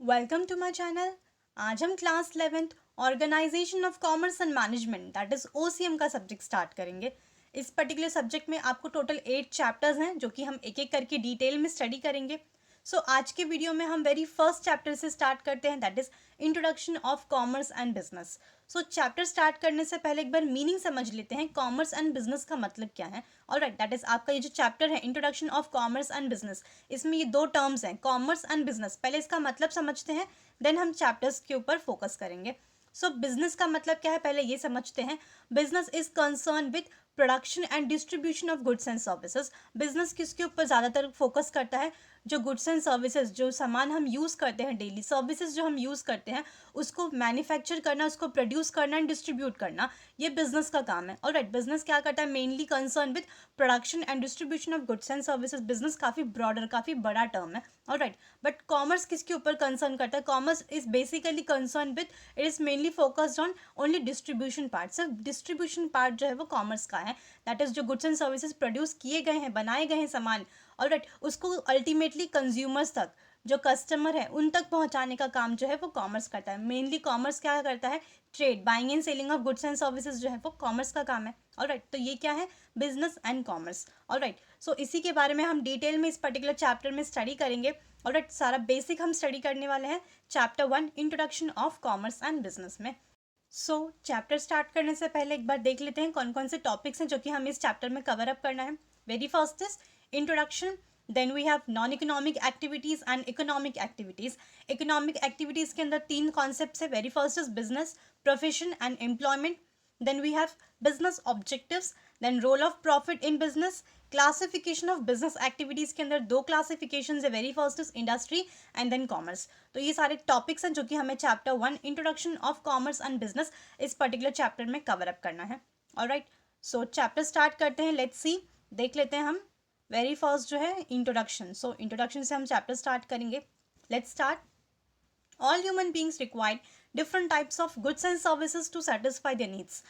Welcome to my channel. आज हम class 11th organisation of commerce and management that is OCM का subject start करेंगे। इस particular subject में आपको टोटल 8 चैप्टर्स हैं जो कि हम एक एक करके डिटेल में स्टडी करेंगे। आज के वीडियो में हम वेरी फर्स्ट चैप्टर से स्टार्ट करते हैं that is introduction of commerce and business. Chapter start करने से पहले एक बार मीनिंग समझ लेते हैं कॉमर्स एंड बिजनेस का मतलब क्या है। ऑलराइट, दैट इज आपका ये जो चैप्टर है introduction of commerce and business, इसमें ये दो टर्म्स हैं कॉमर्स एंड बिजनेस। पहले इसका मतलब समझते हैं, देन हम चैप्टर्स के ऊपर फोकस करेंगे। बिजनेस का मतलब क्या है पहले ये समझते हैं। Business is concern with production and distribution of goods and services. Business किसके ऊपर ज़्यादातर फोकस करता है? जो गुड्स एंड सर्विसेज, जो सामान हम यूज़ करते हैं डेली, सर्विसेज जो हम यूज़ करते हैं उसको मैन्युफैक्चर करना, उसको प्रोड्यूस करना एंड डिस्ट्रीब्यूट करना, ये बिजनेस का काम है। ऑलराइट, बिजनेस क्या करता है? Mainly concern with production and distribution of goods and services. Business काफ़ी ब्रॉडर, काफ़ी बड़ा टर्म है। ऑलराइट, बट कॉमर्स किसके ऊपर कंसर्न करता है? Commerce is basically concern with, it is mainly focused on only distribution part. सिर्फ डिस्ट्रीब्यूशन पार्ट जो है वो कॉमर्स का है। दैट इज जो गुड्स एंड सर्विसेज प्रोड्यूस किए गए हैं, बनाए गए हैं सामान, ऑलराइट, उसको अल्टीमेटली कंज्यूमर्स तक, जो कस्टमर है उन तक पहुंचाने का काम जो है वो कॉमर्स करता है। मेनली कॉमर्स क्या करता है? Trade, buying and selling of goods and services जो है वो कॉमर्स का काम है। ऑलराइट, तो ये क्या है? Business and commerce. ऑलराइट, इसी के बारे में हम डिटेल में इस पर्टिकुलर चैप्टर में स्टडी करेंगे। ऑलराइट, सारा बेसिक हम स्टडी करने वाले हैं chapter 1 introduction of commerce and business में। चैप्टर स्टार्ट करने से पहले एक बार देख लेते हैं कौन कौन से टॉपिक्स हैं जो कि हमें इस चैप्टर में कवर अप करना है। Very first is introduction, then we have non economic activities and economic activities. Economic activities के अंदर तीन कॉन्सेप्ट्स है। Very first is business, profession and employment. Then we have business objectives, then role of profit in business. Classification of business activities के अंदर दो classification है। Very first is industry and then commerce. तो ये सारे topics हैं जो कि हमें chapter 1 introduction of commerce and business इस पर्टिकुलर चैप्टर में कवर अप करना है। ऑलराइट, चैप्टर स्टार्ट करते हैं। लेट्स सी, देख लेते हैं हम। वेरी फर्स्ट जो है इंट्रोडक्शन। इंट्रोडक्शन से हम चैप्टर स्टार्ट करेंगे। Let's start. All human beings required different types of goods and services to satisfy their needs.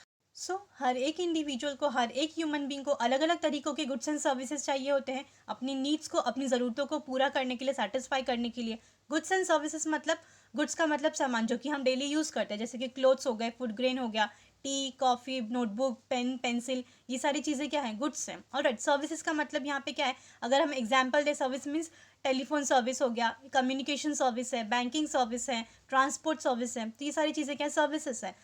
हर एक इंडिविजुअल को, हर एक ह्यूमन बींग को अलग अलग तरीकों के गुड्स एंड सर्विसेज चाहिए होते हैं अपनी नीड्स को, अपनी ज़रूरतों को पूरा करने के लिए, सेटिस्फाई करने के लिए। गुड्स एंड सर्विसेज मतलब, गुड्स का मतलब सामान जो कि हम डेली यूज़ करते हैं, जैसे कि क्लोथ्स हो गए, फूड ग्रेन हो गया, tea, coffee, notebook, pen, pencil, ये सारी चीज़ें क्या हैं? गुड्स हैं। ऑलराइट, सर्विसेज का मतलब यहाँ पे क्या है? अगर हम एग्जाम्पल दें, सर्विस मीन्स टेलीफोन सर्विस हो गया, कम्युनिकेशन सर्विस है, बैंकिंग सर्विस है, ट्रांसपोर्ट सर्विस है, तो ये सारी चीज़ें क्या सर्विसेज हैं।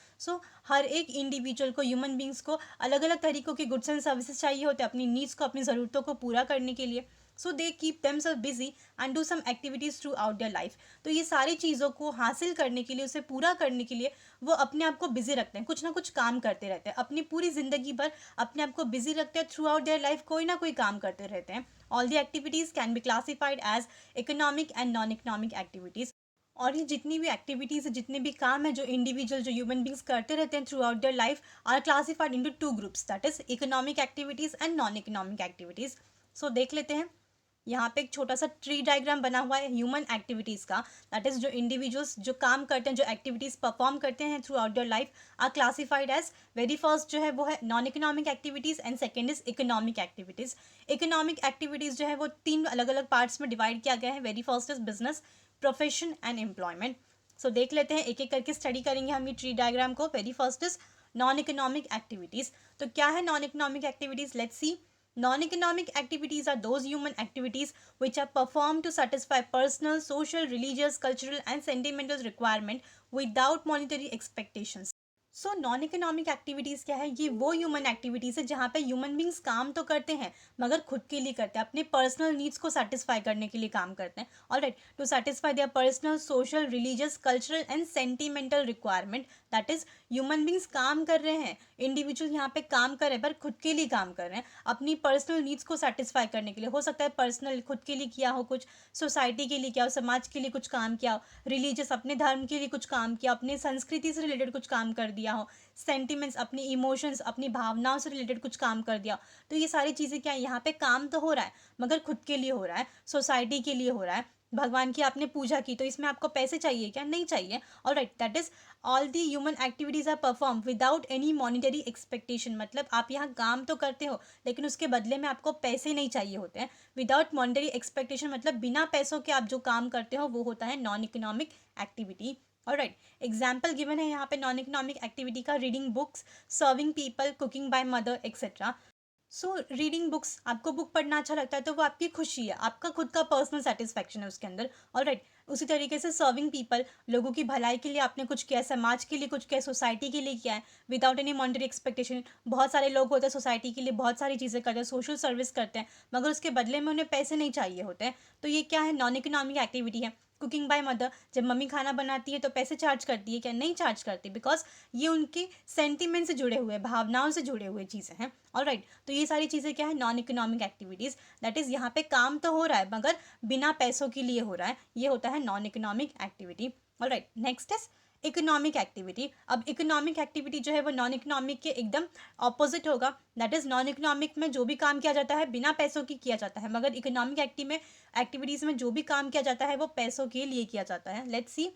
हर एक इंडिविजुअल को, ह्यूमन बींग्स को अलग अलग तरीकों के गुड्स एंड सर्विसेज चाहिए होते हैं अपनी नीड्स को, अपनी ज़रूरतों को पूरा करने के लिए। They keep themselves busy and do some activities throughout their life. तो ये सारी चीज़ों को हासिल करने के लिए, उसे पूरा करने के लिए वो अपने आप को बिजी रखते हैं, कुछ ना कुछ काम करते रहते हैं, अपनी पूरी ज़िंदगी भर अपने आप को बिजी रखते हैं। थ्रू आउट देयर लाइफ कोई ना कोई काम करते रहते हैं। All the activities can be classified as economic and non economic activities. और ये जितनी भी एक्टिविटीज़ है, जितने भी काम है जो इंडिविजुअल, जो ह्यूमन बींग्स करते रहते हैं throughout their life, are classified into two groups, that is economic activities and non economic activities. देख लेते हैं। यहाँ पे एक छोटा सा ट्री डायग्राम बना हुआ है ह्यूमन एक्टिविटीज़ का। दैट इज जो इंडिविजुअल्स जो काम करते हैं, जो एक्टिविटीज़ परफॉर्म करते हैं throughout their life, are classified as, very first जो है वो है non economic activities and second is economic activities. Economic activities जो है वो तीन अलग अलग पार्ट्स में डिवाइड किया गया है। Very first is business, profession and employment. देख लेते हैं, एक एक करके स्टडी करेंगे हम ये ट्री डायग्राम को। Very first is non economic activities. तो क्या है non economic activities? Let's see. Non-economic activities are those human activities which are performed to satisfy personal, social, religious, cultural and sentimental requirement without monetary expectations. Non economic activities क्या है? ये वो human activities है जहाँ पे human beings काम तो करते हैं मगर खुद के लिए करते हैं, अपने पर्सनल नीड्स को सेटिस्फाई करने के लिए काम करते हैं। Alright, to satisfy their personal, social, religious, cultural and sentimental requirement. That is human beings काम कर रहे हैं, इंडिविजुअल यहाँ पे काम कर रहे हैं पर खुद के लिए काम कर रहे हैं, अपनी पर्सनल नीड्स को सेटिस्फाई करने के लिए। हो सकता है पर्सनल खुद के लिए किया हो, कुछ सोसाइटी के लिए किया हो, समाज के लिए कुछ काम किया हो, रिलीजियस अपने धर्म के लिए कुछ काम किया, अपने संस्कृति से रिलेटेड कुछ काम कर दिया हो, सेंटिमेंट्स अपनी इमोशंस, अपनी भावनाओं से रिलेटेड कुछ काम कर दिया। तो ये सारी चीज़ें क्या है? यहाँ पे काम तो हो रहा है मगर खुद के लिए हो रहा है, सोसाइटी के लिए हो रहा है, भगवान की आपने पूजा की, तो इसमें आपको पैसे चाहिए क्या? नहीं चाहिए। Alright, that is all the human activities are perform without any monetary expectation. मतलब आप यहाँ काम तो करते हो लेकिन उसके बदले में आपको पैसे नहीं चाहिए होते हैं। विदाउट मॉनिटरी एक्सपेक्टेशन मतलब बिना पैसों के आप जो काम करते हो वो होता है non economic activity. Alright, example given है यहाँ पे नॉन इकोनॉमिक एक्टिविटी का, reading books, serving people, cooking by mother etcetera. So reading books, आपको बुक पढ़ना अच्छा लगता है तो वो आपकी खुशी है, आपका खुद का पर्सनल सेटिस्फैक्शन है उसके अंदर। ऑलराइट, उसी तरीके से सर्विंग पीपल, लोगों की भलाई के लिए आपने कुछ किया, समाज के लिए कुछ किया, सोसाइटी के लिए किया है विदाउट एनी मॉनिटरी एक्सपेक्टेशन। बहुत सारे लोग होते हैं सोसाइटी के लिए बहुत सारी चीज़ें करते हैं, सोशल सर्विस करते हैं, मगर उसके बदले में उन्हें पैसे नहीं चाहिए होते हैं। तो ये क्या है? नॉन इकोनॉमिक एक्टिविटी है। कुकिंग बाय मदर, जब मम्मी खाना बनाती है तो पैसे चार्ज करती है क्या? नहीं चार्ज करती, बिकॉज ये उनके सेंटीमेंट से जुड़े हुए, भावनाओं से जुड़े हुए चीज़ें हैं। ऑलराइट, तो ये सारी चीज़ें क्या है? Non economic activities. That is यहाँ पे काम तो हो रहा है मगर बिना पैसों के लिए हो रहा है, ये होता है non economic activity. Alright, next is economic activity. अब इकोनॉमिक एक्टिविटी जो है वो नॉन इकोनॉमिक के एकदम ऑपोजिट होगा। दैट इज नॉन इकोनॉमिक में जो भी काम किया जाता है बिना पैसों की किया जाता है, मगर इकोनॉमिक एक्टिविटीज़ में जो भी काम किया जाता है वो पैसों के लिए किया जाता है। Let's C,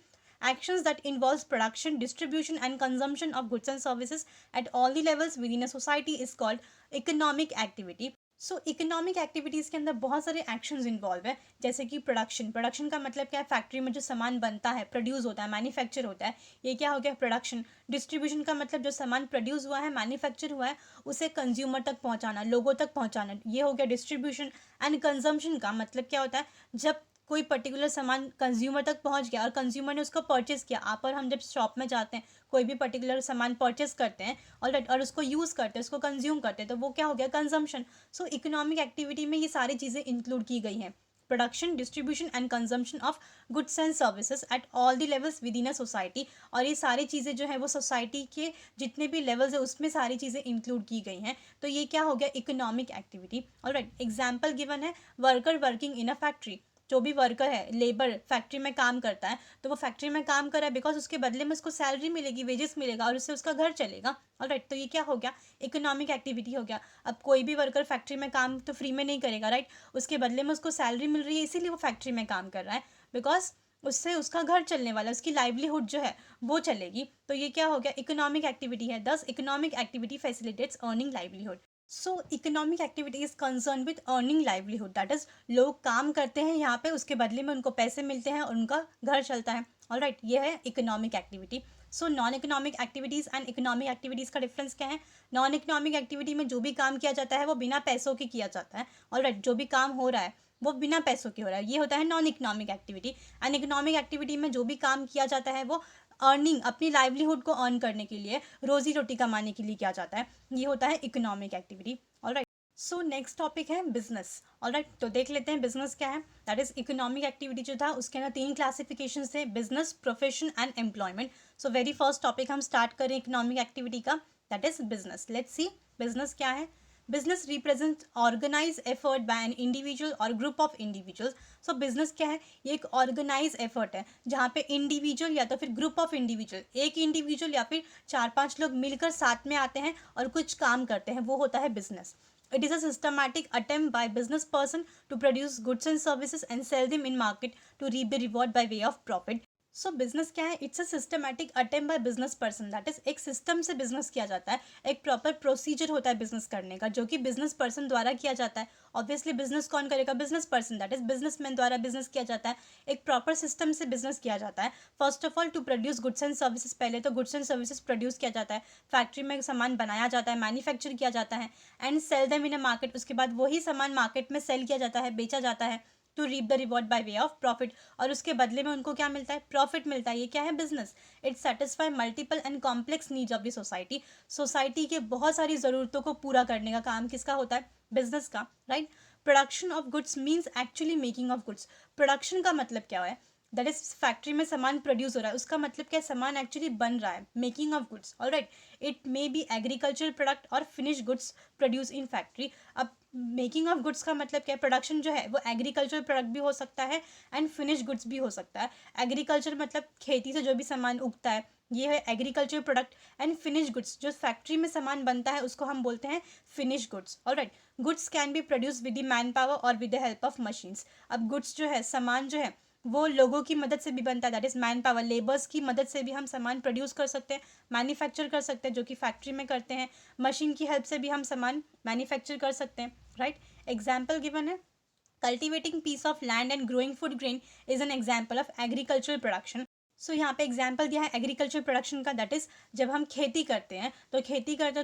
actions that involves production, distribution and consumption of goods and services at all the levels within a society is called economic activity. So economic activities के अंदर बहुत सारे एक्शंस इन्वॉल्व है, जैसे कि प्रोडक्शन। प्रोडक्शन का मतलब क्या है? फैक्ट्री में जो सामान बनता है, प्रोड्यूस होता है, मैन्युफैक्चर होता है, ये क्या हो गया? प्रोडक्शन। डिस्ट्रीब्यूशन का मतलब जो सामान प्रोड्यूस हुआ है, मैन्युफैक्चर हुआ है, उसे कंज्यूमर तक पहुंचाना, लोगों तक पहुंचाना, ये हो गया डिस्ट्रीब्यूशन। एंड कंजम्पशन का मतलब क्या होता है? जब कोई पर्टिकुलर सामान कंज्यूमर तक पहुंच गया और कंज्यूमर ने उसको परचेस किया, आप और हम जब शॉप में जाते हैं कोई भी पर्टिकुलर सामान परचेस करते हैं और उसको यूज़ करते हैं, उसको कंज्यूम करते हैं, तो वो क्या हो गया? कंजम्पशन। सो इकोनॉमिक एक्टिविटी में ये सारी चीज़ें इंक्लूड की गई हैं, production, distribution and consumption of goods and services at all the levels with in a society. और ये सारी चीज़ें जो है वो सोसाइटी के जितने भी लेवल्स है उसमें सारी चीज़ें इंक्लूड की गई हैं। तो ये क्या हो गया? Economic activity. Alright, example given है, worker working in a factory. जो भी वर्कर है, लेबर फैक्ट्री में काम करता है, तो वो फैक्ट्री में काम कर रहा है बिकॉज उसके बदले में उसको सैलरी मिलेगी, वेजेस मिलेगा और उससे उसका घर चलेगा। ऑलराइट, तो ये क्या हो गया? इकोनॉमिक एक्टिविटी हो गया। अब कोई भी वर्कर फैक्ट्री में काम तो फ्री में नहीं करेगा, राइट? उसके बदले में उसको सैलरी मिल रही है, इसीलिए वो फैक्ट्री में काम कर रहा है, बिकॉज उससे उसका घर चलने वाला, उसकी लाइवलीहुड जो है वो चलेगी। तो ये क्या हो गया? इकोनॉमिक एक्टिविटी है। दस economic activity facilitates earning livelihood. So economic activity is concern with earning livelihood. That is लोग काम करते हैं यहाँ पे, उसके बदले में उनको पैसे मिलते हैं और उनका घर चलता है। ऑलराइट, ये है economic activity. So non economic activities and economic activities का डिफरेंस क्या है? नॉन इकोनॉमिक एक्टिविटी में जो भी काम किया जाता है वो बिना पैसों के किया जाता है। ऑलराइट, जो भी काम हो रहा है वो बिना पैसों के हो रहा है, ये होता है non economic activity. And economic activity में जो भी काम किया जाता है वो अर्निंग, अपनी लाइवलीहुड को अर्न करने के लिए, रोजी रोटी कमाने के लिए किया जाता है, ये होता है economic activity. Alright, so next topic है बिजनेस। ऑलराइट, तो देख लेते हैं बिजनेस क्या है। दैट इज इकोनॉमिक एक्टिविटी जो था उसके अंदर तीन क्लासिफिकेशन थे, business, profession and employment. So very first topic हम स्टार्ट करें इकोनॉमिक एक्टिविटी का, that is business. Let's see business क्या है। Business represent organise effort by an individual और group of individuals. So business क्या है? ये एक ऑर्गेनाइज एफर्ट है जहाँ पे इंडिविजुअल या तो फिर ग्रुप ऑफ इंडिविजुअल, एक इंडिविजुअल या फिर 4-5 लोग मिलकर साथ में आते हैं और कुछ काम करते हैं, वो होता है business. It is a systematic attempt by business person to produce goods and services and sell them in market to reap the reward by way of profit. So business क्या है? It's a systematic attempt by business person. That is एक system से business किया जाता है, एक proper procedure होता है बिजनेस करने का जो कि बिजनेस पर्सन द्वारा किया जाता है। ऑब्वियसली बिजनेस कौन करेगा? Business person, that is businessman द्वारा बिजनेस किया जाता है। एक प्रॉपर सिस्टम से बिजनेस किया जाता है। First of all to produce goods and services, पहले तो गुड्स एंड सर्विसेज प्रोड्यूस किया जाता है, फैक्ट्री में सामान बनाया जाता है, मैन्युफैक्चर किया जाता है, and sell them in a market. उसके बाद वही सामान मार्केट में सेल किया जाता है, बेचा जाता है, to reap the reward by way of profit. और उसके बदले में उनको क्या मिलता है? प्रॉफिट मिलता है। ये क्या है? Business. It satisfy multiple and complex needs of the society. Society के बहुत सारी ज़रूरतों को पूरा करने का काम किसका होता है? बिजनेस का, right? Production of goods means actually making of goods. Production का मतलब क्या है? दैट इज फैक्ट्री में सामान प्रोड्यूस हो रहा है, उसका मतलब क्या है? सामान एक्चुअली बन रहा है, making of goods. Alright, it may be agriculture product और finish goods produce in factory. अब मेकिंग ऑफ गुड्स का मतलब क्या है? प्रोडक्शन जो है वो एग्रीकल्चर प्रोडक्ट भी हो सकता है एंड फिनिश गुड्स भी हो सकता है। एग्रीकल्चर मतलब खेती से जो भी सामान उगता है, ये है agriculture product. And finish goods, जो फैक्ट्री में सामान बनता है उसको हम बोलते हैं finish goods. Alright, goods can be produce with the man power और with the help of machines. अब गुड्स जो है, सामान जो है, वो लोगों की मदद से भी बनता है, that is man power, labours की मदद से भी हम सामान प्रोड्यूस कर सकते हैं, मैन्युफैक्चर कर सकते हैं, जो कि फैक्ट्री में करते हैं। मशीन की हेल्प से भी हम सामान मैन्युफैक्चर कर सकते हैं, राइट। एग्जाम्पल गिवन है, cultivating piece of land and growing food grain is an example of agricultural production. So यहाँ पे एग्जाम्पल दिया है एग्रीकल्चर प्रोडक्शन का, दैट इज जब हम खेती करते हैं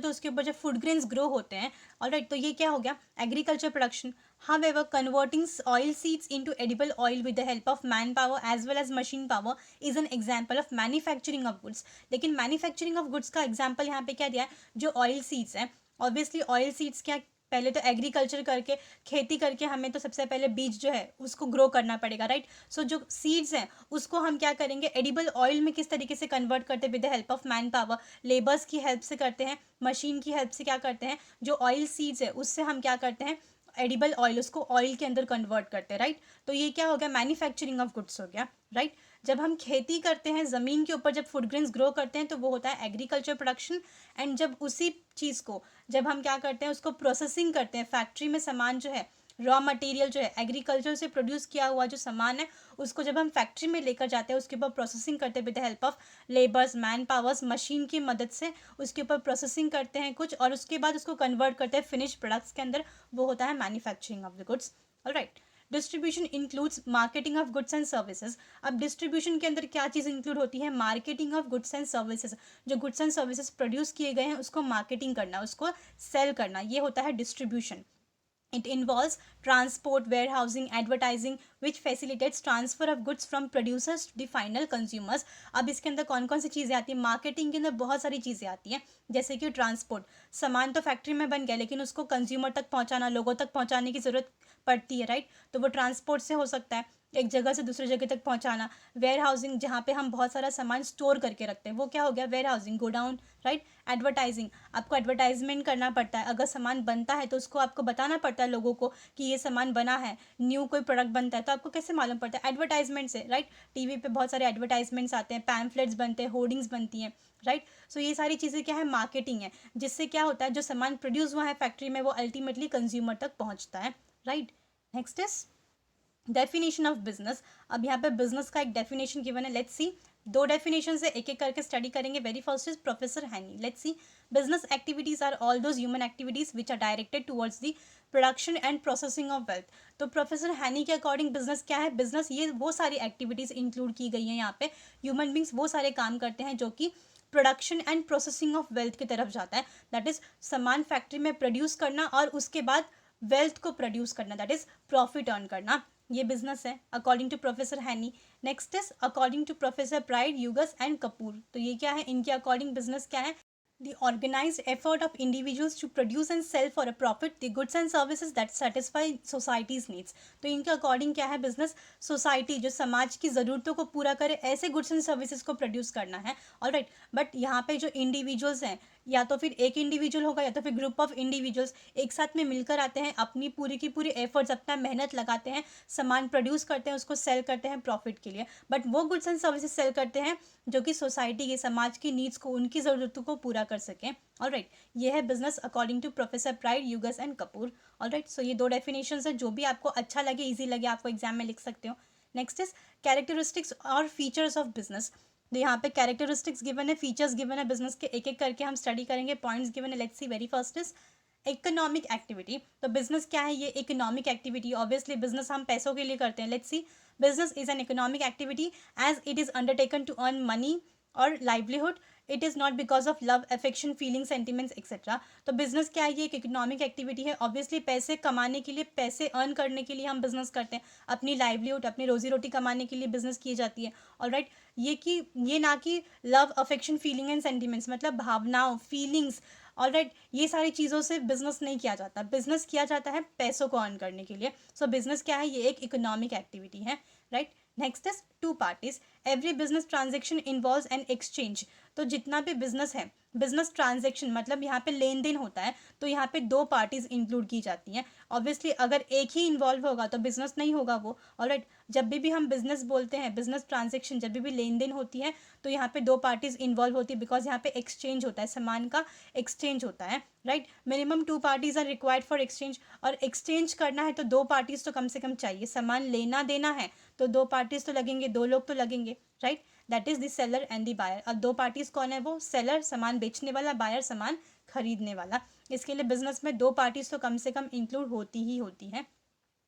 तो उसके ऊपर जब फूड ग्रेन्स ग्रो होते हैं, ऑलराइट, तो ये क्या हो गया, agriculture production. However, converting oil seeds into edible oil with the help of manpower as well as machine power is an example of manufacturing of goods. लेकिन मैन्युफैक्चरिंग ऑफ गुड्स का example यहाँ पे क्या दिया है, जो ऑयल सीड्स हैं, obviously oil seeds क्या, पहले तो एग्रीकल्चर करके, खेती करके हमें तो सबसे पहले बीज जो है उसको ग्रो करना पड़ेगा, राइट। सो जो सीड्स हैं उसको हम क्या करेंगे, एडिबल ऑयल में किस तरीके से कन्वर्ट करते हैं, with the help of man power, labours की हेल्प से करते हैं, मशीन की हेल्प से क्या करते हैं, जो ऑयल सीड्स है उससे हम क्या करते हैं, एडिबल ऑयल, उसको ऑयल के अंदर कन्वर्ट करते हैं, राइट। तो ये क्या हो गया, मैन्युफैक्चरिंग ऑफ गुड्स हो गया, राइट। जब हम खेती करते हैं ज़मीन के ऊपर, जब फूड ग्रेन्स ग्रो करते हैं तो वो होता है एग्रीकल्चर प्रोडक्शन। एंड जब उसी चीज़ को जब हम क्या करते हैं, उसको प्रोसेसिंग करते हैं फैक्ट्री में, सामान जो है, रॉ मटेरियल जो है, एग्रीकल्चर से प्रोड्यूस किया हुआ जो सामान है उसको जब हम फैक्ट्री में लेकर जाते हैं, उसके ऊपर प्रोसेसिंग करते हैं with the help of labours, man powers, machine की मदद से उसके ऊपर प्रोसेसिंग करते हैं कुछ, और उसके बाद उसको कन्वर्ट करते हैं फिनिश प्रोडक्ट्स के अंदर, वो होता है manufacturing of the goods, alright. Distribution includes marketing of goods and services. अब डिस्ट्रीब्यूशन के अंदर क्या चीज़ इंक्लूड होती है, marketing of goods and services. जो गुड्स एंड सर्विसेज प्रोड्यूस किए गए हैं उसको मार्केटिंग करना, उसको सेल करना, ये होता है distribution. It involves transport, warehousing, advertising, which facilitates transfer of goods from producers to the final consumers. अब इसके अंदर कौन कौन सी चीज़ें आती हैं, मार्केटिंग के अंदर बहुत सारी चीज़ें आती हैं, जैसे कि ट्रांसपोर्ट, सामान तो फैक्ट्री में बन गया लेकिन उसको कंज्यूमर तक पहुंचाना, लोगों तक पहुंचाने की ज़रूरत पड़ती है, राइट। तो वो ट्रांसपोर्ट से हो सकता है, एक जगह से दूसरी जगह तक पहुंचाना। वेयर हाउसिंग, जहाँ पे हम बहुत सारा सामान स्टोर करके रखते हैं, वो क्या हो गया, warehousing, godown, right. Advertising, आपको एडवर्टाइजमेंट करना पड़ता है, अगर सामान बनता है तो उसको आपको बताना पड़ता है लोगों को कि ये सामान बना है, न्यू कोई प्रोडक्ट बनता है तो आपको कैसे मालूम पड़ता है, एडवर्टाइजमेंट से, राइट। टीवी पे बहुत सारे एडवर्टाइजमेंट्स आते हैं, पैम्फलेट्स बनते हैं, होर्डिंग्स बनती हैं, राइट। सो ये सारी चीज़ें क्या है, मार्केटिंग है, जिससे क्या होता है, जो सामान प्रोड्यूस हुआ है फैक्ट्री में वो अल्टीमेटली कंज्यूमर तक पहुँचता है, right. Next is definition of business. अब यहाँ पे बिजनेस का एक डेफिनेशन गिवन है, लेट्स सी। दो डेफिनेशन से एक एक करके स्टडी करेंगे। Very first is professor Haney, let's see. Business activities are all those human activities which are directed towards the production and processing of wealth. तो प्रोफेसर हैनी के according business क्या है, बिजनेस ये वो सारी एक्टिविटीज इंक्लूड की गई हैं यहाँ पे, ह्यूमन बींग्स वो सारे काम करते हैं जो कि production and processing of wealth की तरफ जाता है, दैट इज सामान फैक्ट्री में प्रोड्यूस करना और उसके बाद वेल्थ को प्रोड्यूस करना, दैट इज प्रॉफिट अर्न करना, ये बिजनेस है according to professor Haney. Next is according to professor Pride, Hughes and Kapoor. तो ये क्या है, इनके अकॉर्डिंग बिजनेस क्या है, the organized effort of individuals to produce and sell for a profit the goods and services that satisfy society's needs। तो इनके according क्या है बिजनेस, सोसाइटी जो समाज की ज़रूरतों को पूरा करे ऐसे गुड्स एंड सर्विसेज को प्रोड्यूस करना है, ऑलराइट। बट यहाँ पे जो इंडिविजुअल्स हैं, या तो फिर एक इंडिविजुअल होगा या तो फिर ग्रुप ऑफ इंडिविजुअल्स एक साथ में मिलकर आते हैं, अपनी पूरी की पूरी एफर्ट्स, अपना मेहनत लगाते हैं, सामान प्रोड्यूस करते हैं, उसको सेल करते हैं प्रॉफिट के लिए, बट वो गुड्स एंड सर्विसेज सेल करते हैं जो कि सोसाइटी के, समाज की नीड्स को, उनकी ज़रूरतों को पूरा कर सकें, ऑलराइट। ये है business according to professor Pride, Hughes and Kapoor, alright. So ये दो डेफिनेशंस है, जो भी आपको अच्छा लगे, ईजी लगे, आपको एग्जाम में लिख सकते हो। नेक्स्ट इज कैरेक्टरिस्टिक्स और फीचर्स ऑफ बिजनेस। तो यहाँ पे कैरेक्टरिस्टिक्स गिवन है, फीचर्स गिवन है बिजनेस के, एक एक करके हम स्टडी करेंगे, पॉइंट्स गिवन है, let's C. Very first is economic activity. तो बिजनेस क्या है, ये इकोनॉमिक एक्टिविटी, ऑब्वियसली बिजनेस हम पैसों के लिए करते हैं, let's see. Business is an economic activity as it is undertaken to earn money और livelihood, it is not because of love, affection, feeling, sentiments etcetera. तो बिजनेस क्या है, ये एक इकोनॉमिक एक्टिविटी है, ऑब्वियसली पैसे कमाने के लिए, पैसे अर्न करने के लिए हम बिजनेस करते हैं, अपनी लाइवलीहुड, अपनी रोजी रोटी कमाने के लिए बिजनेस की जाती है, ऑलराइट। ये ना कि love, affection, feeling and sentiments, मतलब भावनाओं, फीलिंग्स, ऑलराइट, ये सारी चीज़ों से बिजनेस नहीं किया जाता, बिजनेस किया जाता है पैसों को अर्न करने के लिए। सो बिजनेस क्या है, ये एक इकोनॉमिक एक्टिविटी है, right. Next is two parties, every business transaction involves an exchange. तो जितना भी बिजनेस है, बिजनेस ट्रांजेक्शन मतलब यहाँ पे लेन देन होता है, तो यहाँ पे दो पार्टीज इंक्लूड की जाती हैं, ऑब्वियसली अगर एक ही इन्वॉल्व होगा तो बिजनेस नहीं होगा वो, ऑलराइट। जब भी हम बिजनेस बोलते हैं, बिजनेस ट्रांजेक्शन, जब भी लेन देन होती है तो यहाँ पे दो पार्टीज इन्वॉल्व होती है, बिकॉज यहाँ पे एक्सचेंज होता है, सामान का एक्सचेंज होता है, right. Minimum two parties are required for exchange, और एक्सचेंज करना है तो दो पार्टीज तो कम से कम चाहिए, सामान लेना देना है तो दो पार्टीज तो लगेंगे, दो लोग तो लगेंगे, right. That is the seller and the buyer. अब दो पार्टीज कौन है? वो सेलर सामान बेचने वाला, बायर सामान खरीदने वाला। इसके लिए बिजनेस में दो पार्टीज तो कम से कम इंक्लूड होती ही होती हैं।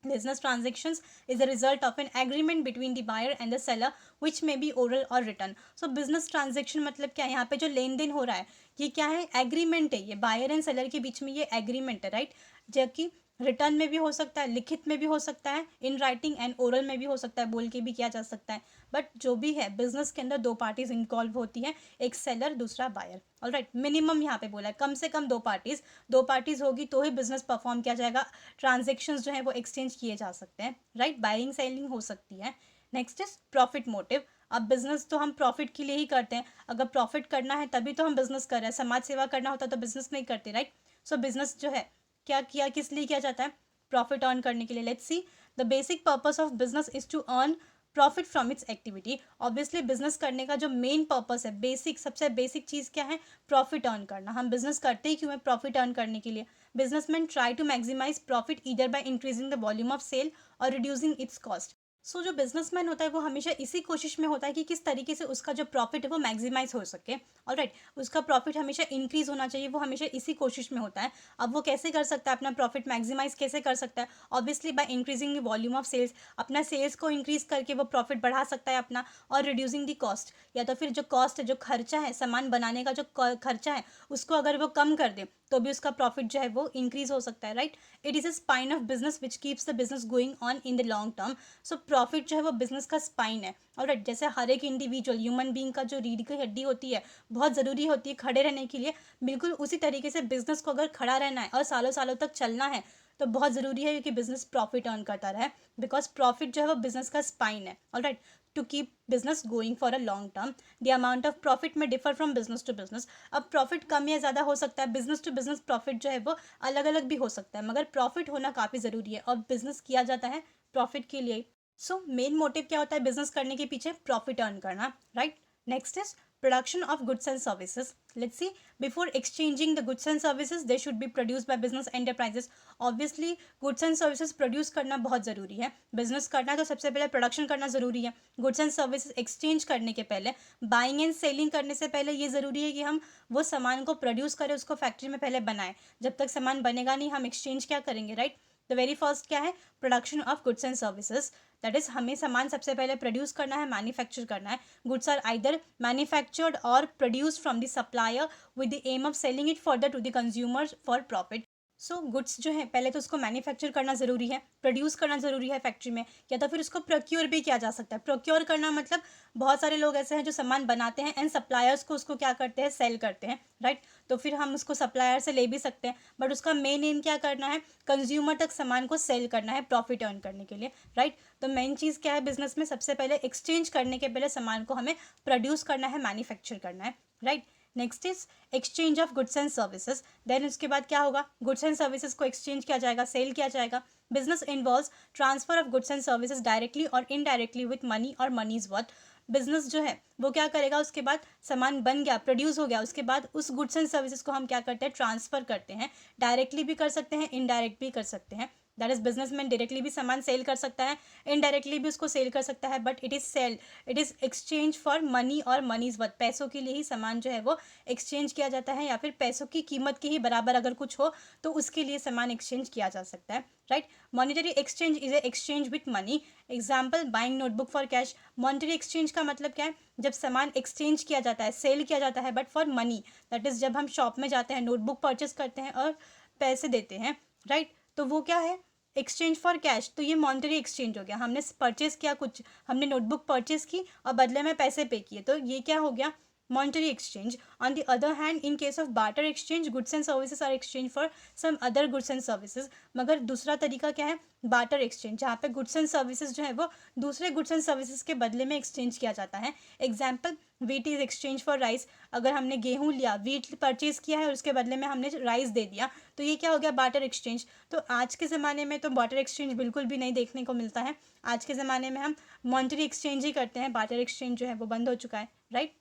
Business transactions is a result of an agreement between the buyer and the seller which may be oral or written. So business transaction मतलब क्या है? यहाँ पे जो लेन देन हो रहा है ये क्या है? एग्रीमेंट है। ये बायर एंड सेलर के बीच में ये एग्रीमेंट है, राइट। जबकि रिटर्न में भी हो सकता है, लिखित में भी हो सकता है, इन राइटिंग एंड ओरल में भी हो सकता है, बोल के भी किया जा सकता है। बट जो भी है बिजनेस के अंदर दो पार्टीज इन्वॉल्व होती हैं, एक सेलर दूसरा बायर। ऑलराइट, मिनिमम यहाँ पे बोला है कम से कम दो पार्टीज होगी तो ही बिजनेस परफॉर्म किया जाएगा। ट्रांजेक्शन्स जो है वो एक्सचेंज किए जा सकते हैं, राइट। बाइंग सेलिंग हो सकती है। Next is profit motive. अब बिजनेस तो हम प्रॉफिट के लिए ही करते हैं। अगर प्रॉफिट करना है तभी तो हम बिजनेस कर रहे हैं। समाज सेवा करना होता तो बिजनेस नहीं करते, राइट। सो बिजनेस जो है क्या किया, किस लिए किया जाता है? प्रॉफिट अर्न करने के लिए। Let's see, the basic purpose of business is to earn profit from its activity. Obviously business करने का जो मेन पर्पस है, बेसिक सबसे बेसिक चीज़ क्या है? प्रॉफिट अर्न करना। हम बिजनेस करते ही क्यों है? प्रॉफिट अर्न करने के लिए। Businessman try to maximise profit either by increasing the volume of sale or reducing its cost. So जो बिजनेसमैन होता है वो हमेशा इसी कोशिश में होता है कि किस तरीके से उसका जो प्रॉफिट है वो मैक्सिमाइज हो सके। ऑलराइट, उसका प्रॉफिट हमेशा इंक्रीज होना चाहिए, वो हमेशा इसी कोशिश में होता है। अब वो कैसे कर सकता है अपना प्रॉफिट मैक्सिमाइज? कैसे कर सकता है? Obviously by increasing the volume of sales. अपना सेल्स को इंक्रीज करके वो प्रॉफिट बढ़ा सकता है अपना। और रिड्यूसिंग द कॉस्ट, या तो फिर जो कॉस्ट है, जो खर्चा है, सामान बनाने का जो खर्चा है, उसको अगर वो कम कर दे तो भी उसका प्रॉफिट जो है वो इंक्रीज हो सकता है, right. It is a spine of business which keeps the business going on in the long term. So profit जो है वो बिजनेस का स्पाइन है। ऑलराइट, जैसे हर एक इंडिविजुअल ह्यूमन बीइंग का जो रीढ़ की हड्डी होती है बहुत ज़रूरी होती है खड़े रहने के लिए, बिल्कुल उसी तरीके से बिजनेस को अगर खड़ा रहना है और सालों सालों तक चलना है तो बहुत ज़रूरी है कि बिजनेस प्रॉफिट अर्न करता रहे, बिकॉज प्रॉफिट जो है वो बिजनेस का स्पाइन है। Alright, to keep business going for a long term. The amount of profit may differ from business to business. अब प्रॉफिट कम या ज़्यादा हो सकता है, बिजनेस टू बिजनेस प्रॉफिट जो है वो अलग अलग भी हो सकता है, मगर प्रॉफिट होना काफ़ी ज़रूरी है और बिजनेस किया जाता है प्रॉफिट के लिए। सो मेन मोटिव क्या होता है बिजनेस करने के पीछे? प्रॉफिट अर्न करना, right. Next is production of goods and services. Let's see, before exchanging the goods and services they should be produced by business enterprises. Obviously goods and services produce करना बहुत ज़रूरी है। Business करना है तो सबसे पहले प्रोडक्शन करना ज़रूरी है। गुड्स एंड सर्विसेज एक्सचेंज करने के पहले, बाइंग एंड सेलिंग करने से पहले ये ज़रूरी है कि हम वो सामान को प्रोड्यूस करें, उसको फैक्ट्री में पहले बनाएं। जब तक सामान बनेगा नहीं हम एक्सचेंज क्या करेंगे, राइट। द वेरी फर्स्ट क्या है? Production of goods and services. That is हमें सामान सबसे पहले प्रोड्यूस करना है, मैन्युफैक्चर करना है। Goods are either manufactured or produced from the supplier with the aim of selling it further to the consumer for profit. So goods जो है पहले तो उसको मैन्युफैक्चर करना ज़रूरी है, प्रोड्यूस करना ज़रूरी है फैक्ट्री में, या तो फिर उसको प्रोक्योर भी किया जा सकता है। प्रोक्योर करना मतलब बहुत सारे लोग ऐसे हैं जो सामान बनाते हैं एंड सप्लायर्स को उसको क्या करते हैं? सेल करते हैं, राइट। तो फिर हम उसको सप्लायर से ले भी सकते हैं, बट उसका मेन एम क्या करना है? कंज्यूमर तक सामान को सेल करना है प्रॉफिट अर्न करने के लिए, राइट। तो मेन चीज़ क्या है बिजनेस में? सबसे पहले एक्सचेंज करने के पहले सामान को हमें प्रोड्यूस करना है, मैन्युफैक्चर करना है, right. Next is exchange of goods and services. Then उसके बाद क्या होगा? गुड्स एंड सर्विसेज को एक्सचेंज किया जाएगा, सेल किया जाएगा। Business involves transfer of goods and services directly or indirectly with money or money is worth. Business जो है वो क्या करेगा? उसके बाद सामान बन गया, प्रोड्यूस हो गया, उसके बाद उस गुड्स एंड सर्विसेज को हम क्या करते हैं? ट्रांसफर करते हैं। डायरेक्टली भी कर सकते हैं, इनडायरेक्ट भी कर सकते हैं। दैट इज बिजनेसमैन डायरेक्टली भी सामान सेल कर सकता है, इनडायरेक्टली भी उसको सेल कर सकता है, but it is exchange for money और मनीज वर्थ। पैसों के लिए ही सामान जो है वो एक्सचेंज किया जाता है, या फिर पैसों की कीमत के ही बराबर अगर कुछ हो तो उसके लिए सामान एक्सचेंज किया जा सकता है, right. Monetary exchange is a exchange with money. Example, buying notebook for cash. Monetary exchange का मतलब क्या है? जब सामान एक्सचेंज किया जाता है, सेल किया जाता है, but for money. That is जब हम शॉप में जाते हैं, नोटबुक परचेस करते हैं और पैसे देते हैं, राइट। तो वो क्या है? Exchange for cash. तो ये मॉनिटरी एक्सचेंज हो गया, हमने परचेस किया कुछ, हमने नोटबुक परचेस की और बदले में पैसे पे किए, तो ये क्या हो गया? Monetary exchange. On the other hand, in case of barter exchange, goods and services are exchange for some other goods and services. मगर दूसरा तरीका क्या है? बार्टर एक्सचेंज, जहाँ पे गुड्स एंड सर्विसेज जो है वो दूसरे गुड्स एंड सर्विसेज के बदले में एक्सचेंज किया जाता है। Example, wheat is exchange for rice. अगर हमने गेहूँ लिया, वीट परचेज किया है और उसके बदले में हमने राइस दे दिया, तो ये क्या हो गया? Barter exchange. तो आज के ज़माने में तो बार्टर एक्सचेंज बिल्कुल भी नहीं देखने को मिलता है। आज के ज़माने में हम मॉनिटरी एक्सचेंज ही करते हैं, बार्टर एक्सचेंज जो है वो बंद हो चुका है, right.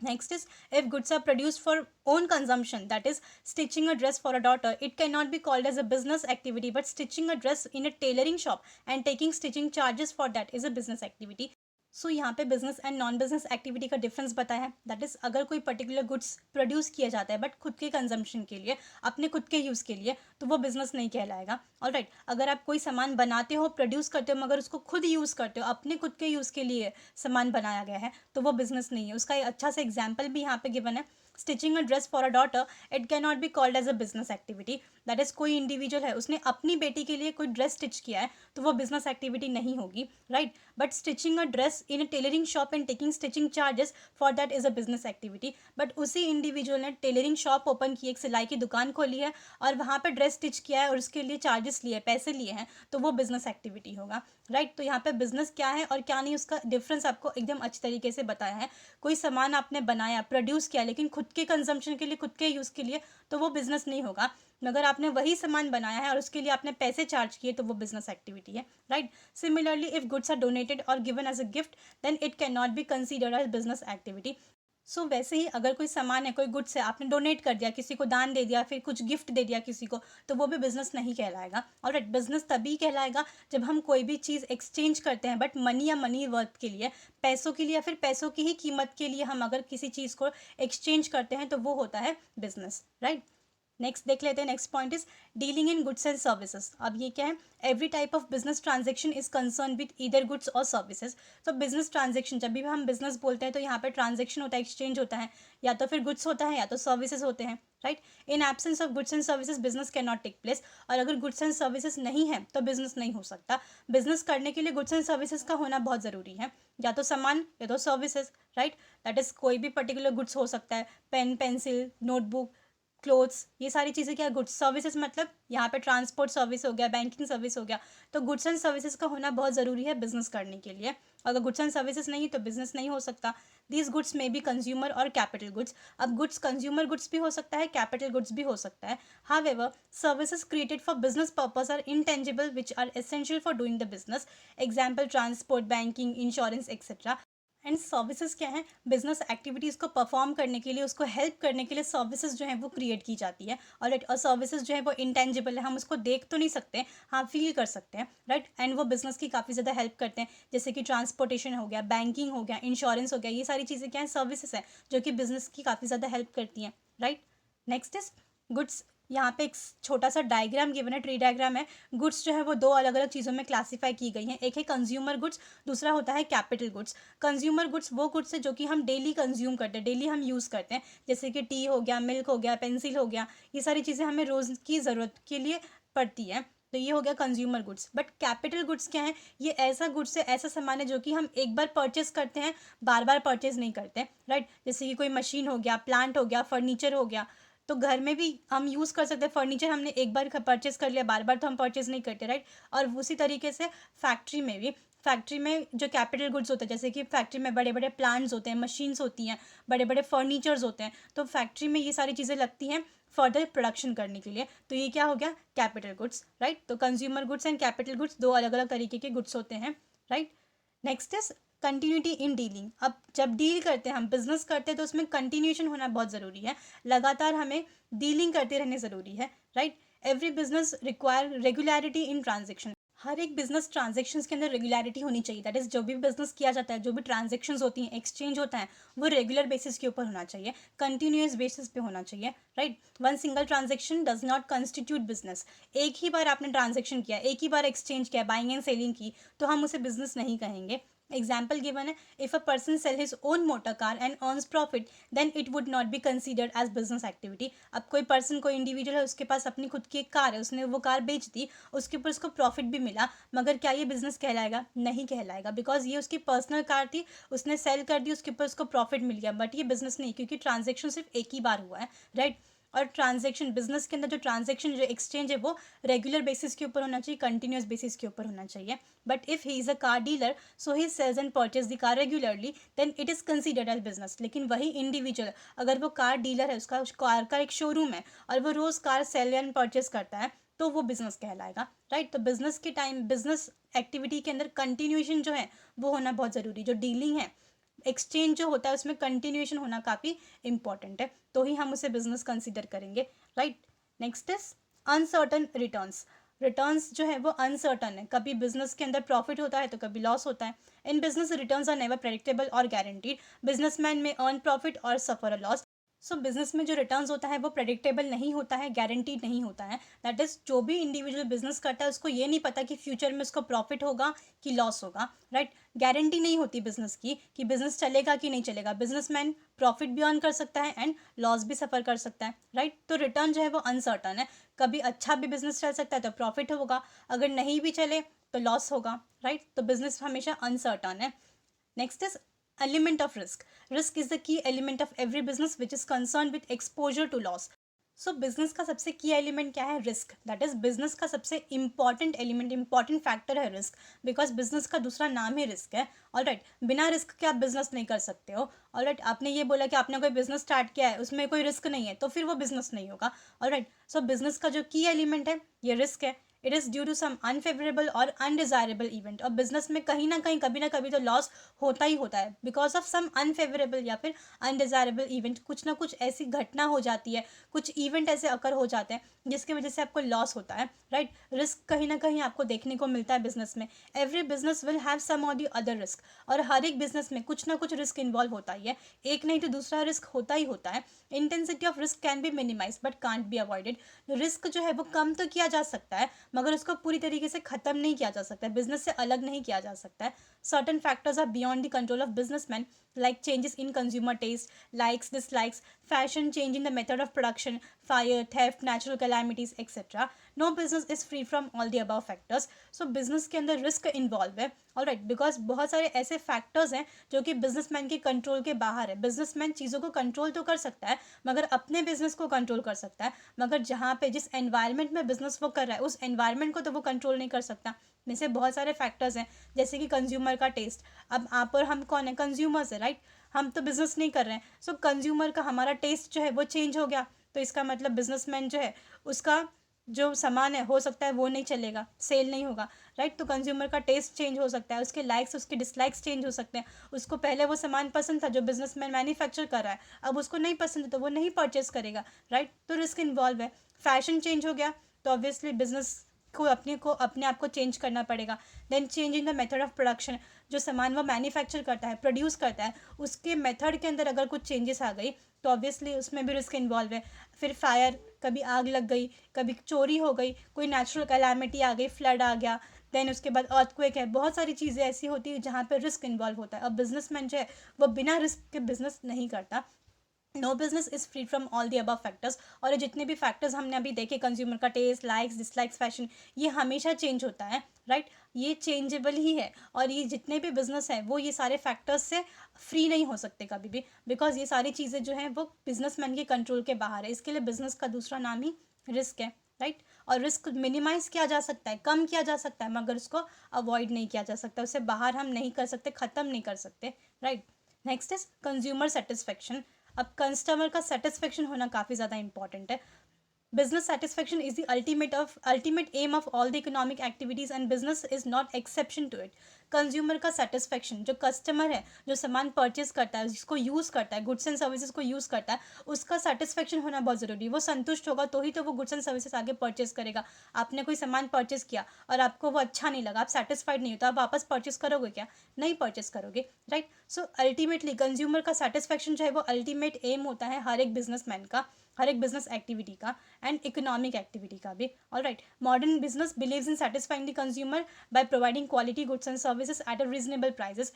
Next is, if goods are produced for own consumption, that is stitching a dress for a daughter, it cannot be called as a business activity, but stitching a dress in a tailoring shop and taking stitching charges for that is a business activity. सो यहाँ पे business and non business activity का difference बताया है. That is, अगर कोई particular goods produce किया जाता है बट खुद के कंजम्पशन के लिए, अपने खुद के यूज़ के लिए, तो वो बिजनेस नहीं कहलाएगा. ऑलराइट, अगर आप कोई सामान बनाते हो, प्रोड्यूस करते हो, मगर उसको खुद यूज़ करते हो, अपने खुद के यूज़ के लिए सामान बनाया गया है, तो वो बिजनेस नहीं है. उसका एक अच्छा सा एग्जाम्पल भी यहाँ पे गिवन है. Stitching a dress for a daughter, it can not be called as a business activity. That is, कोई इंडिविजुअल है, उसने अपनी बेटी के लिए कोई ड्रेस स्टिच किया है, तो वो बिजनेस एक्टिविटी नहीं होगी. Right, but stitching a dress in a tailoring shop and taking stitching charges for that is a business activity. But उसी इंडिविजुअल ने टेलरिंग शॉप ओपन की, एक सिलाई की दुकान खोली है और वहाँ पर ड्रेस स्टिच किया है और उसके लिए चार्जेस लिए, पैसे लिए हैं, तो वो बिजनेस एक्टिविटी होगा. राइट, तो यहाँ पे बिजनेस क्या है और क्या नहीं, उसका डिफरेंस आपको एकदम अच्छी तरीके से बताया है. कोई सामान आपने बनाया, प्रोड्यूस किया, लेकिन खुद के कंजम्पशन के लिए, खुद के यूज़ के लिए, तो वो बिजनेस नहीं होगा. मगर आपने वही सामान बनाया है और उसके लिए आपने पैसे चार्ज किए, तो वो बिजनेस एक्टिविटी है. Right, similarly if goods are donated और given as a gift, then it can not be considered as business activity. So वैसे ही अगर कोई सामान है, कोई गुड्स है, आपने डोनेट कर दिया, किसी को दान दे दिया, फिर कुछ गिफ्ट दे दिया किसी को, तो वो भी बिजनेस नहीं कहलाएगा. और बिजनेस तभी कहलाएगा जब हम कोई भी चीज़ एक्सचेंज करते हैं, बट मनी या मनी वर्थ के लिए, पैसों के लिए या फिर पैसों की ही कीमत के लिए हम अगर किसी चीज़ को एक्सचेंज करते हैं, तो वो होता है बिजनेस. राइट, नेक्स्ट देख लेते हैं. Next point is dealing in goods and services. अब ये क्या है? Every type of business transaction is concern with either goods और सर्विसेज. तो बिजनेस ट्रांजेक्शन, जब भी हम बिजनेस बोलते हैं तो यहाँ पे ट्रांजेक्शन होता है, एक्सचेंज होता है, या तो फिर गुड्स होता है या तो सर्विसेज होते हैं. Right, in absence of goods and services business can not take place. और अगर गुड्स एंड सर्विसेज नहीं है तो बिजनेस नहीं हो सकता. बिजनेस करने के लिए गुड्स एंड सर्विसेज का होना बहुत ज़रूरी है, या तो सामान या तो सर्विसेज. राइट, दैट इज, कोई भी पर्टिकुलर गुड्स हो सकता है, पेन, पेंसिल, नोटबुक, क्लोथ्स, ये सारी चीज़ें क्या है? गुड्स. सर्विसेज मतलब यहाँ पे ट्रांसपोर्ट सर्विस हो गया, बैंकिंग सर्विस हो गया. तो गुड्स एंड सर्विसेज का होना बहुत ज़रूरी है बिजनेस करने के लिए. अगर गुड्स एंड सर्विसेज नहीं तो बिजनेस नहीं हो सकता. दीज गुड्स में बी कंज्यूमर और कैपिटल गुड्स. अब गुड्स कंज्यूमर गुड्स भी हो सकता है, कैपिटल गुड्स भी हो सकता है. However, services created for business purpose are intangible which are essential for doing the business. Example transport, banking, insurance etcetera. And services क्या है? बिजनेस एक्टिविटीज़ को परफॉर्म करने के लिए, उसको हेल्प करने के लिए सर्विसेज जो है वो क्रिएट की जाती है. और सर्विसेज जो है वो इंटेंजिबल है, हम उसको देख तो नहीं सकते, हाँ फील कर सकते हैं. राइट, एंड वो बिजनेस की काफ़ी ज़्यादा हेल्प करते हैं, जैसे कि ट्रांसपोर्टेशन हो गया, बैंकिंग हो गया, इंश्योरेंस हो गया. ये सारी चीज़ें क्या है? सर्विसेज हैं जो कि बिजनेस की काफ़ी ज़्यादा हेल्प करती हैं. Right, next is goods. यहाँ पे एक छोटा सा डायग्राम गिवन है, ट्री डायग्राम है. गुड्स जो है वो दो अलग अलग चीज़ों में क्लासीफाई की गई हैं. एक है कंज्यूमर गुड्स, दूसरा होता है कैपिटल गुड्स. कंज्यूमर गुड्स वो गुड्स है जो कि हम डेली कंज्यूम करते हैं, डेली हम यूज़ करते हैं, जैसे कि टी हो गया, मिल्क हो गया, पेंसिल हो गया. ये सारी चीज़ें हमें रोज़ की ज़रूरत के लिए पड़ती है. तो ये हो गया consumer goods. But capital goods क्या है? ये ऐसा गुड्स है, ऐसा सामान है जो कि हम एक बार परचेस करते हैं, बार बार परचेज नहीं करते. राइट, जैसे कि कोई मशीन हो गया, प्लांट हो गया, फर्नीचर हो गया. तो घर में भी हम यूज़ कर सकते हैं फर्नीचर, हमने एक बार परचेज कर लिया, बार बार तो हम परचेज नहीं करते. राइट, और उसी तरीके से फैक्ट्री में भी, फैक्ट्री में जो कैपिटल गुड्स होते हैं, जैसे कि फैक्ट्री में बड़े बड़े प्लांट्स होते हैं, मशीन्स होती हैं, बड़े बड़े फर्नीचर्स होते हैं, तो फैक्ट्री में ये सारी चीज़ें लगती हैं फर्दर प्रोडक्शन करने के लिए. तो ये क्या हो गया? Capital goods. राइट, तो consumer goods and capital goods दो अलग अलग तरीके के गुड्स होते हैं. Right, next is continuity in dealing. अब जब डील करते हैं, हम बिजनेस करते हैं, तो उसमें कंटिन्यूशन होना बहुत ज़रूरी है, लगातार हमें डीलिंग करते रहने ज़रूरी है. Right, every business require regularity in transaction. हर एक बिजनेस ट्रांजेक्शन्स के अंदर रेगुलरिटी होनी चाहिए. दैट इज, जो भी बिजनेस किया जाता है, जो भी ट्रांजेक्शन्स होती हैं, एक्सचेंज होता है, वो रेगुलर बेसिस के ऊपर होना चाहिए, कंटिन्यूस बेसिस पे होना चाहिए. Right, one single transaction does not constitute business. एक ही बार आपने ट्रांजेक्शन किया, एक ही बार एक्सचेंज किया, बाइंग एंड सेलिंग की, तो हम उसे बिजनेस नहीं कहेंगे. एग्जाम्पल गिवन है, if a person sell his own motor car and earns profit, then it would not be considered as business activity. अब कोई पर्सन, कोई इंडिविजुअल है, उसके पास अपनी खुद की एक कार है, उसने वो कार बेच दी, उसके ऊपर उसको प्रॉफिट भी मिला, मगर क्या ये बिजनेस कहलाएगा? नहीं कहलाएगा, बिकॉज ये उसकी पर्सनल कार थी, उसने सेल कर दी, उसके ऊपर उसको प्रॉफिट मिल गया, बट ये बिजनेस नहीं, क्योंकि ट्रांजेक्शन सिर्फ एक ही बार हुआ है. राइट, और ट्रांजेक्शन, बिजनेस के अंदर जो ट्रांजेक्शन, जो एक्सचेंज है, वो रेगुलर बेसिस के ऊपर होना चाहिए, कंटिन्यूस बेसिस के ऊपर होना चाहिए. But if he is a car dealer, so he sells and purchase the car regularly, then it is considered as business. लेकिन वही इंडिविजुअल, अगर वो कार डीलर है, उसका कार का एक शोरूम है और वो रोज़ कार सेल एंड परचेज करता है, तो वो बिजनेस कहलाएगा. राइट, तो बिजनेस के टाइम, बिजनेस एक्टिविटी के अंदर कंटिन्यूएशन जो है वो होना बहुत ज़रूरी. जो डीलिंग है, एक्सचेंज जो होता है उसमें कंटिन्यूएशन होना काफ़ी इंपॉर्टेंट है, तो ही हम उसे बिजनेस कंसिडर करेंगे, right. Next is uncertain returns. Returns जो है वो अनसर्टन है, कभी बिजनेस के अंदर प्रॉफिट होता है तो कभी लॉस होता है। In business returns are never predictable or guaranteed. Businessman may earn profit or suffer a loss. So business में जो रिटर्न्स होता है वो प्रेडिक्टेबल नहीं होता है, गारंटीड नहीं होता है। दैट इज जो भी इंडिविजुअल बिजनेस करता है उसको ये नहीं पता कि फ्यूचर में उसको प्रॉफिट होगा कि लॉस होगा, राइट। गारंटी नहीं होती बिजनेस की कि बिजनेस चलेगा कि नहीं चलेगा। बिजनेसमैन प्रॉफिट भी अर्न कर सकता है एंड लॉस भी सफर कर सकता है, राइट। तो रिटर्न जो है वो अनसर्टन है, कभी अच्छा भी बिजनेस चल सकता है तो प्रॉफिट होगा, अगर नहीं भी चले तो लॉस होगा, राइट। तो बिजनेस हमेशा अनसर्टन है। Next is element of risk. Risk is the key element of every business which is concerned with exposure to loss. So business का सबसे की एलिमेंट क्या है? रिस्क। दैट इज बिजनेस का सबसे इंपॉर्टेंट एलिमेंट, इंपॉर्टेंट फैक्टर है risk, because business का दूसरा नाम ही रिस्क है। ऑलराइट, बिना रिस्क के आप बिजनेस नहीं कर सकते हो। ऑलराइट, आपने ये बोला कि आपने कोई बिजनेस स्टार्ट किया है उसमें कोई रिस्क नहीं है तो फिर वो बिजनेस नहीं होगा। ऑलराइट, सो बिजनेस का जो की एलिमेंट है ये रिस्क है। It is due to some unfavourable or undesirable event. और बिजनेस में कहीं ना कभी तो लॉस होता ही होता है बिकॉज ऑफ सम अनफेवरेबल या फिर अनडिजायरेबल इवेंट। कुछ ना कुछ ऐसी घटना हो जाती है, कुछ इवेंट ऐसे अकर हो जाते हैं जिसकी वजह से आपको लॉस होता है, राइट। रिस्क कहीं ना कहीं आपको देखने को मिलता है बिजनेस में। Every business will have some or the other risk. और हर एक बिजनेस में कुछ ना कुछ रिस्क इन्वॉल्व होता ही है, एक नहीं तो दूसरा रिस्क होता ही होता है। Intensity of risk can be minimise but can't be avoided. Risk जो है वो कम तो किया जा सकता है मगर उसको पूरी तरीके से खत्म नहीं किया जा सकता है, बिजनेस से अलग नहीं किया जा सकता है। Certain factors are beyond the control of businessman, like changes in consumer taste, likes, dislikes, fashion, change in the method of production, fire, theft, natural calamities, etc. No business is free from all the above factors. So business के अंदर risk involve है, alright, because बहुत सारे ऐसे factors हैं जो कि businessman के control के बाहर है। businessman चीज़ों को control तो कर सकता है मगर अपने business को control कर सकता है, मगर जहाँ पे जिस environment में business वो कर रहा है उस environment को तो वो control नहीं कर सकता। जैसे बहुत सारे फैक्टर्स हैं जैसे कि कंज्यूमर का टेस्ट। अब आप और हम कौन है? कंज्यूमर्स है, राइट। हम तो बिजनेस नहीं कर रहे हैं, सो कंज्यूमर का हमारा टेस्ट जो है वो चेंज हो गया तो इसका मतलब बिजनेसमैन जो है उसका जो सामान है हो सकता है वो नहीं चलेगा, सेल नहीं होगा, राइट। तो कंज्यूमर का टेस्ट चेंज हो सकता है, उसके लाइक्स उसके डिसलाइक्स चेंज हो सकते हैं। उसको पहले वो सामान पसंद था जो बिजनेसमैन मैन्युफैक्चर कर रहा है, अब उसको नहीं पसंद है तो वो नहीं परचेस करेगा, राइट। तो रिस्क इन्वॉल्व है। फैशन चेंज हो गया तो ऑब्वियसली बिजनेस को अपने आप को चेंज करना पड़ेगा। Then change in the method of production, जो सामान वो मैन्युफैक्चर करता है, प्रोड्यूस करता है, उसके मेथड के अंदर अगर कुछ चेंजेस आ गई तो ऑब्वियसली उसमें भी रिस्क इन्वॉल्व है। फिर फायर, कभी आग लग गई, कभी चोरी हो गई, कोई नेचुरल कैलामिटी आ गई, फ्लड आ गया, देन उसके बाद अर्थक्वेक है, बहुत सारी चीज़ें ऐसी होती है जहाँ पर रिस्क इन्वॉल्व होता है। अब बिजनेसमैन जो है वो बिना रिस्क के बिजनेस नहीं करता। No business is free from all the above factors. और ये जितने भी फैक्टर्स हमने अभी देखे, कंज्यूमर का टेस्ट, लाइक्स, डिसलाइक्स, फैशन, ये हमेशा चेंज होता है, राइट। ये चेंजेबल ही है और ये जितने भी बिजनेस हैं वो ये सारे फैक्टर्स से फ्री नहीं हो सकते कभी भी, बिकॉज ये सारी चीज़ें जो हैं वो बिजनेसमैन के कंट्रोल के बाहर है। इसके लिए बिजनेस का दूसरा नाम ही रिस्क है, राइट। और रिस्क मिनिमाइज किया जा सकता है, कम किया जा सकता है, मगर उसको अवॉइड नहीं किया जा सकता, उससे बाहर हम नहीं कर सकते, ख़त्म नहीं कर सकते, right. Next is consumer satisfaction. अब कस्टमर का सेटिस्फेक्शन होना काफ़ी ज़्यादा इंपॉर्टेंट है। Business satisfaction is the ultimate aim of all the economic activities and business is not exception to it. Consumer का सेटिस्फेक्शन, जो कस्टमर है जो सामान परचेस करता है, जिसको यूज़ करता है, गुड्स एंड सर्विसेज को यूज़ करता है, उसका सेटिस्फेक्शन होना बहुत ज़रूरी है। वो संतुष्ट होगा तो ही तो वो गुड्स एंड सर्विसेज आगे परचेस करेगा। आपने कोई सामान परचेस किया और आपको वो अच्छा नहीं लगा, आप सेटिस्फाइड नहीं हो, तो आप वापस परचेस करोगे क्या? नहीं परचेस करोगे, राइट। सो अल्टीमेटली कंज्यूमर का सेटिस्फेक्शन जो है वो अल्टीमेट एम होता है हर एक बिजनेसमैन का, हर एक बिजनेस एक्टिविटी का एंड इकोनॉमिक एक्टिविटी का भी। Alright, modern business believes in satisfying the consumer by providing quality goods and services at a reasonable prices.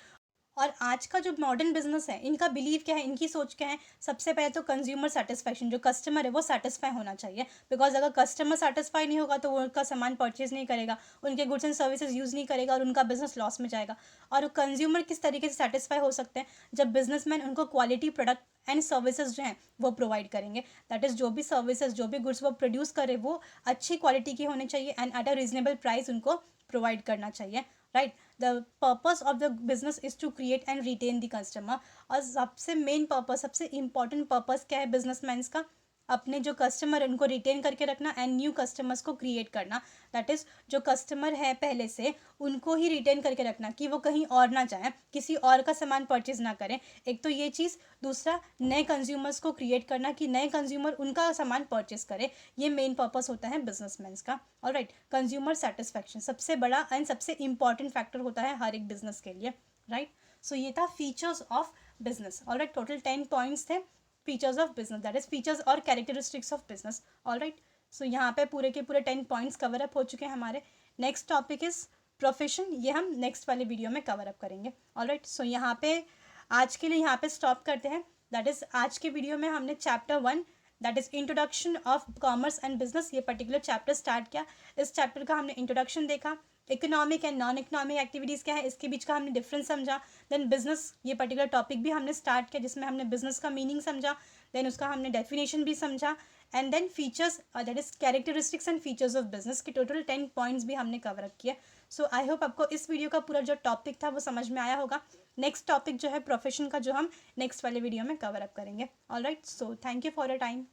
और आज का जो मॉडर्न बिजनेस है इनका बिलीव क्या है, इनकी सोच क्या है? सबसे पहले तो कंज्यूमर सेटिस्फैक्शन, जो कस्टमर है वो सेटिस्फाई होना चाहिए, बिकॉज अगर कस्टमर सेटिस्फाई नहीं होगा तो वो उनका सामान परचेज नहीं करेगा, उनके गुड्स एंड सर्विसेज यूज़ नहीं करेगा और उनका बिजनेस लॉस में जाएगा। और कंज्यूमर किस तरीके से सेटिस्फाई हो सकते हैं? जब बिजनेसमैन उनको क्वालिटी प्रोडक्ट एंड सर्विसेज जो हैं वो प्रोवाइड करेंगे। दैट इज़ जो भी सर्विसेज, जो भी गुड्स वो प्रोड्यूस करे वो अच्छी क्वालिटी की होनी चाहिए and at a reasonable price उनको प्रोवाइड करना चाहिए, right. The purpose of the business is to create and retain the customer. और सबसे मेन पर्पस, सबसे इंपॉर्टेंट पर्पस क्या है बिजनेसमैन्स का? अपने जो कस्टमर उनको रिटेन करके रखना एंड न्यू कस्टमर्स को क्रिएट करना। दैट इज़ जो कस्टमर है पहले से उनको ही रिटेन करके रखना कि वो कहीं और ना जाएं, किसी और का सामान परचेज ना करें। एक तो ये चीज़, दूसरा नए कंज्यूमर्स को क्रिएट करना कि नए कंज्यूमर उनका सामान परचेज करें। ये मेन पर्पस होता है बिजनेसमैन का। ऑलराइट, कंज्यूमर सेटिस्फैक्शन सबसे बड़ा एंड सबसे इंपॉर्टेंट फैक्टर होता है हर एक बिजनेस के लिए, राइट। सो ये था features of business. Alright, total 10 points थे features of business, that is features और characteristics of business. Alright, so यहाँ पे पूरे के पूरे 10 पॉइंट्स कवर अप हो चुके हैं हमारे। नेक्स्ट टॉपिक इज प्रोफेशन, ये हम नेक्स्ट वाले वीडियो में कवर अप करेंगे। ऑलराइट, सो यहाँ पे आज के लिए यहाँ पे स्टॉप करते हैं। दैट इज आज के वीडियो में हमने chapter 1 that is introduction of commerce and business ये पर्टिकुलर चैप्टर स्टार्ट किया। इस चैप्टर का हमने इंट्रोडक्शन देखा, economic and non economic activities क्या है इसके बीच का हमने डिफरेंस समझा। देन बिजनेस ये पर्टिकुलर टॉपिक भी हमने स्टार्ट किया जिसमें हमने बिजनेस का मीनिंग समझा, देन उसका हमने डेफिनेशन भी समझा, and then features that is characteristics and features of business के टोटल 10 पॉइंट्स भी हमने कवर अप किया। सो आई होप आपको इस वीडियो का पूरा जो टॉपिक था वो समझ में आया होगा। नेक्स्ट टॉपिक जो है प्रोफेशन का, जो हम नेक्स्ट वाले वीडियो में कवर अप करेंगे। Alright, so thank you for your time.